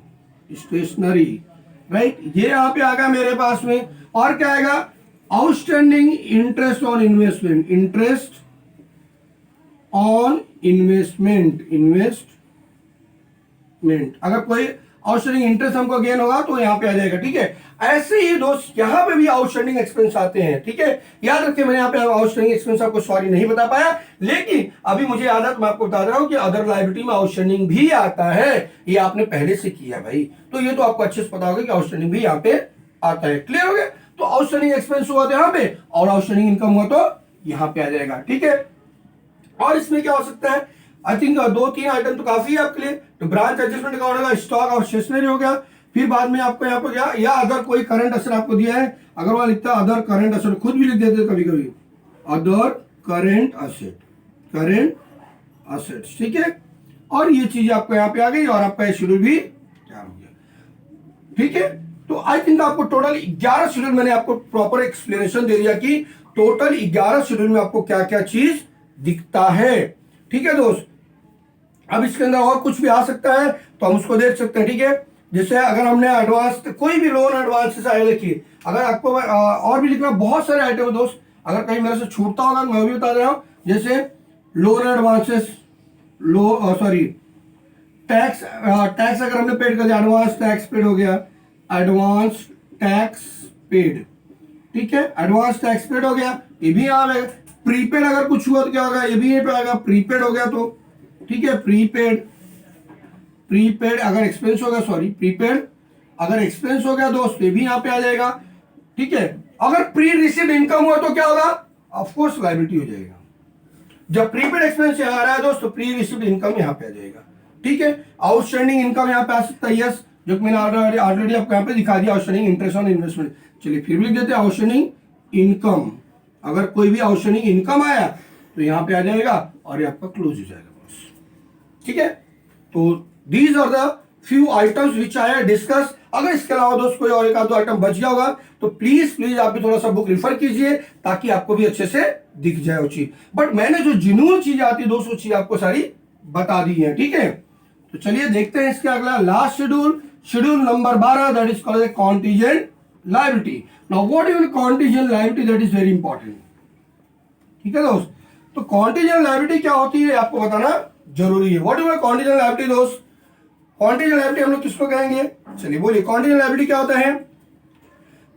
राइट, ये यहां पे आ गया मेरे पास में। और क्या आएगा, outstanding interest on investment, interest on investment, अगर कोई आउटस्टैंडिंग इंटरेस्ट हमको गेन होगा तो यहां पे आ जाएगा, ठीक है। ऐसे ही दोस्त यहां पे भी आउटस्टैंडिंग एक्सपेंस आते हैं, ठीक है। याद रखिए मैंने यहां पे आउटस्टैंडिंग एक्सपेंस आपको सॉरी नहीं बता पाया, लेकिन अभी मुझे याद है तो मैं आपको बता रहा हूं कि अदर लायबिलिटी में आउटस्टैंडिंग भी आता है, ये आपने पहले से किया भाई, तो ये तो आपको अच्छे से पता होगा कि आउटस्टैंडिंग भी यहाँ पे आता है। क्लियर हो गया, तो आउटस्टैंडिंग एक्सपेंस हुआ तो यहाँ पे, और आउटस्टैंडिंग इनकम हुआ तो यहाँ पे आ जाएगा, ठीक है। और इसमें क्या हो सकता है, आई थिंक 2-3 आइटम तो काफी है आपके लिए। तो ब्रांच एडजस्टमेंट अकाउंट होगा, स्टॉक ऑफ स्टेशनरी हो गया, फिर बाद में आपको यहाँ पे क्या, या अगर कोई करंट असेट आपको दिया है, अगर वहां लिखता है अदर करंट असेट, खुद भी लिख देते कभी कभी अदर करंट असेट्स, ठीक है। और ये चीज आपको यहाँ पे आ गई, और आपका शेड्यूल भी तैयार हो गया, ठीक है। तो आई थिंक आपको टोटल 11 शेड्यूल मैंने आपको प्रॉपर एक्सप्लेनेशन दे दिया कि टोटल 11 शेड्यूल में आपको क्या क्या चीज दिखता है, ठीक है दोस्त। अब इसके अंदर और कुछ भी आ सकता है तो हम उसको देख सकते हैं, ठीक है। जैसे अगर हमने एडवांस, कोई भी लोन एडवांस आए, देखिए अगर आपको और भी लिखना, बहुत सारे आइटम है दोस्त, अगर कहीं मेरे से छूटता होगा मैं भी बता दे रहा हूं। जैसे लोन एडवांसेस, टैक्स अगर हमने पेड कर दिया, एडवांस टैक्स पेड हो गया, एडवांस टैक्स पेड, ठीक है, एडवांस टैक्स पेड हो गया, ये भी यहाँ आएगा। प्रीपेड अगर कुछ हुआ तो क्या होगा, ये भी यहीं पे आएगा, प्रीपेड हो गया तो, ठीक है। प्रीपेड अगर एक्सपेंस हो गया, प्रीपेड अगर एक्सपेंस हो गया दोस्त, ये भी यहाँ पे आ जाएगा, ठीक है। अगर प्री रिसीव्ड इनकम हुआ तो क्या होगा, ऑफ कोर्स लायबिलिटी हो जाएगा। जब प्रीपेड एक्सपेंस यहाँ आ रहा है दोस्त, तो प्री रिसीव्ड इनकम यहाँ पे आ जाएगा, ठीक है। आउटस्टैंडिंग इनकम यहाँ पे आ सकता है, यस, जो मैंने ऑलरेडी आपको यहाँ पे दिखा दिया, आउटस्टैंडिंग इंटरेस्ट ऑन इन्वेस्टमेंट। चलिए फिर भी लिख देते हैं आउटस्टैंडिंग इनकम, अगर कोई भी आउटस्टैंडिंग इनकम आया तो यहाँ पे आ जाएगा, और ये आपका क्लोज हो जाएगा बस, ठीक है। तो these are the few items which I have discuss. अगर इसके अलावा दोस्त कोई और एक आध दो आइटम बच गया होगा तो प्लीज आप भी थोड़ा सा बुक रिफर कीजिए, ताकि आपको भी अच्छे से दिख जाए वो चीज। बट मैंने जो जिनून चीज आती है दोस्त, वो चीज आपको सारी बता दी है, ठीक है। तो चलिए देखते हैं इसके अगला last schedule number 12, that is called contingent liability. Now what is contingent liability, that is very important, ठीक है दोस्त। तो कॉन्टीजेंट लायबिलिटी क्या होती है आपको बताना जरूरी है। व्हाट इज कॉन्टीजेंट लायबिलिटी दोस्त, कॉन्टीजेंट लायबिलिटी हम लोग किसको कहेंगे, चलिए बोलिए, कॉन्टीजेंट लायबिलिटी क्या होता है।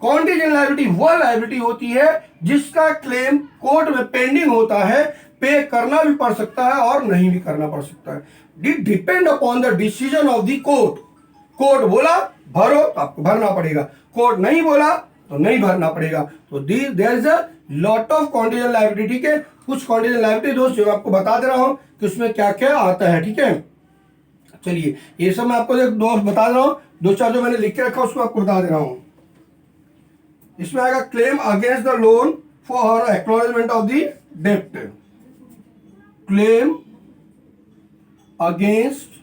कॉन्टीजेंट लायबिलिटी वह लायबिलिटी होती है जिसका क्लेम कोर्ट में पेंडिंग होता है, पे करना भी पड़ सकता है और नहीं भी करना पड़ सकता है, it depend upon the decision of the court. Court बोला भरो तो आपको भरना पड़ेगा, कोर्ट नहीं बोला तो नहीं भरना पड़ेगा। तो there is a lot of contingent liability, ठीक है। कुछ कॉन्टीजेंट लायबिलिटी दोस्त जो आपको बता दे रहा हूं कि उसमें क्या क्या आता है, ठीक है। चलिए ये सब मैं आपको दोस्त बता दे रहा हूं, दो चार जो मैंने लिख के रखा उसको आपको बता दे रहा हूं। इसमें आएगा claim against the loan for acknowledgement of the dept, claim against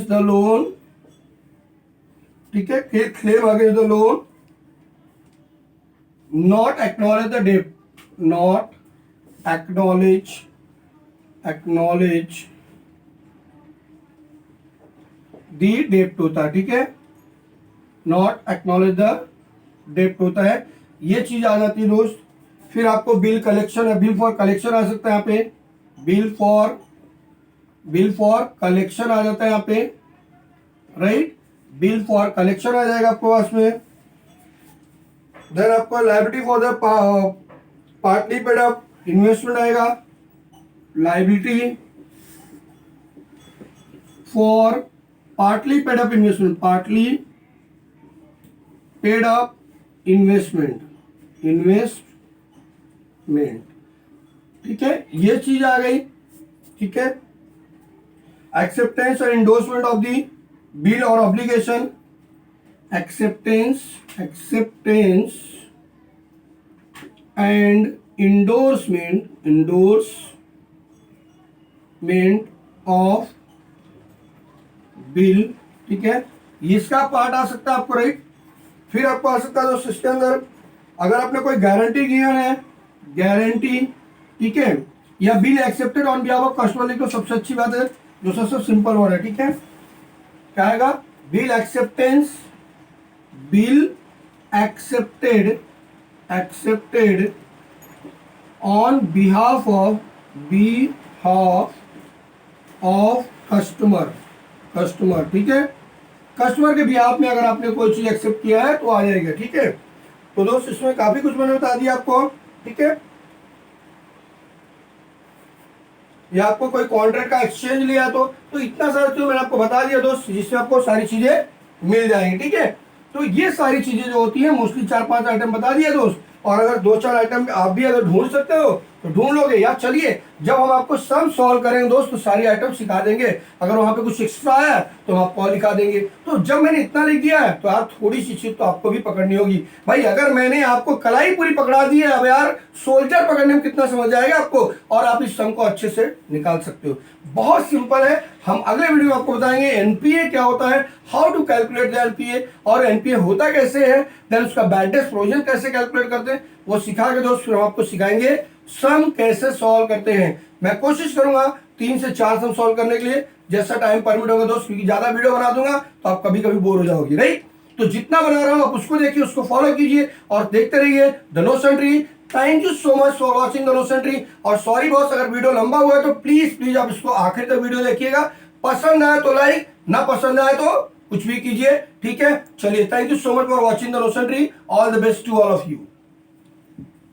the loan, ठीक है, claim against the loan, not acknowledge the dept, not acknowledge the डेप्ट होता है, ठीक है, नॉट एक्नॉलेज द डेप्ट होता है, ये चीज आ जाती है दोस्त। फिर आपको बिल कलेक्शन है, बिल फॉर कलेक्शन आ सकता है यहाँ पे, बिल फॉर कलेक्शन आ जाता है यहाँ पे, राइट, बिल फॉर कलेक्शन आ जाएगा आपको पास में। देन आपको liability for the partly paid up investment आएगा, liability for partly paid up investment, partly paid up investment, ठीक है, ये चीज आ गई। ठीक है, एक्सेप्टेंस और इंडोर्समेंट ऑफ द बिल और obligation, acceptance and endorsement of bill. ठीक है, इसका पार्ट आ सकता है आपको, राइट। फिर आपको आ सकता है दोस्तों इसके अंदर अगर आपने कोई गारंटी गिवन है, गारंटी, ठीक है, या bill accepted on behalf of customer लिख, तो सबसे अच्छी बात है जो सबसे सिंपल वर्ड है। ठीक है, क्या आएगा, bill accepted on behalf of customer. ठीक है, कस्टमर के बिहाफ में अगर आपने कोई चीज एक्सेप्ट किया है तो आ जाएगा। ठीक है, तो दोस्त इसमें काफी कुछ मैंने बता दिया आपको। ठीक है, या आपको कोई कॉन्ट्रैक्ट का एक्सचेंज लिया तो इतना सारा चीज मैंने आपको बता दिया दोस्त, जिससे आपको सारी चीजें मिल जाएंगी। ठीक है, तो ये सारी चीजें जो होती है मोस्टली 4-5 आइटम बता दिया दोस्त, और अगर 2-4 आइटम आप भी अगर ढूंढ सकते हो तो ढूंढ लोगे। या चलिए जब हम आपको सम सॉल्व करेंगे दोस्त तो सारी आइटम सिखा देंगे, अगर वहां पे कुछ एक्स्ट्रा आया तो हम आपको लिखा देंगे। तो जब मैंने इतना लिख दिया है तो यार थोड़ी सी चीज तो आपको भी पकड़नी होगी भाई। अगर मैंने आपको कलाई पूरी पकड़ा दी है, अब यार सोल्जर पकड़ने में कितना समझ आएगा आपको, और आप इस सम को अच्छे से निकाल सकते हो। बहुत सिंपल है, हम अगले वीडियो में आपको बताएंगे एनपीए क्या होता है, how to calculate the NPA, और एनपीए होता कैसे है, देन उसका बैड डेट प्रोविजन कैसे कैलकुलेट करते हैं वो सिखा के दोस्त फिर हम आपको सिखाएंगे सम कैसे सॉल्व करते हैं। मैं कोशिश करूंगा 3 से 4 सम सॉल्व करने के लिए, जैसा टाइम परमिट होगा दोस्त, क्योंकि ज्यादा वीडियो बना दूंगा तो आप कभी कभी बोर हो जाओगे, राइट। तो जितना बना रहा हूं आप उसको देखिए, उसको फॉलो कीजिए और देखते रहिए the notion tree. Thank you so much for watching the notion tree. और सॉरी बॉस अगर वीडियो लंबा हुआ है तो प्लीज आप इसको आखिर तक वीडियो देखिएगा। पसंद आए तो लाइक, ना पसंद आए तो कुछ भी कीजिए। ठीक है, चलिए, thank you so much for watching the notion tree. All the best to all of you.